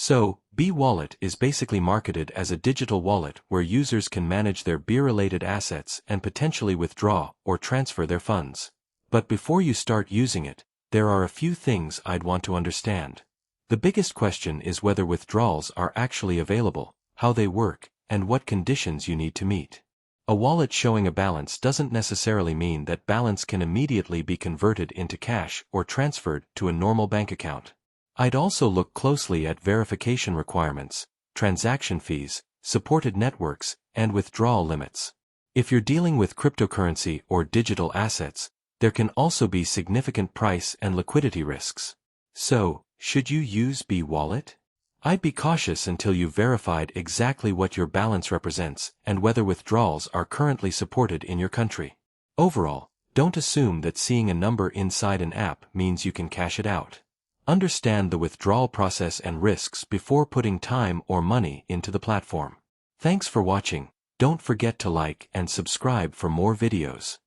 So, Bee Wallet is basically marketed as a digital wallet where users can manage their Bee-related assets and potentially withdraw or transfer their funds. But before you start using it, there are a few things I'd want to understand. The biggest question is whether withdrawals are actually available, how they work, and what conditions you need to meet. A wallet showing a balance doesn't necessarily mean that balance can immediately be converted into cash or transferred to a normal bank account. I'd also look closely at verification requirements, transaction fees, supported networks, and withdrawal limits. If you're dealing with cryptocurrency or digital assets, there can also be significant price and liquidity risks. So, should you use Bee Wallet? I'd be cautious until you've verified exactly what your balance represents and whether withdrawals are currently supported in your country. Overall, don't assume that seeing a number inside an app means you can cash it out. Understand the withdrawal process and risks before putting time or money into the platform. Thanks for watching. Don't forget to like and subscribe for more videos.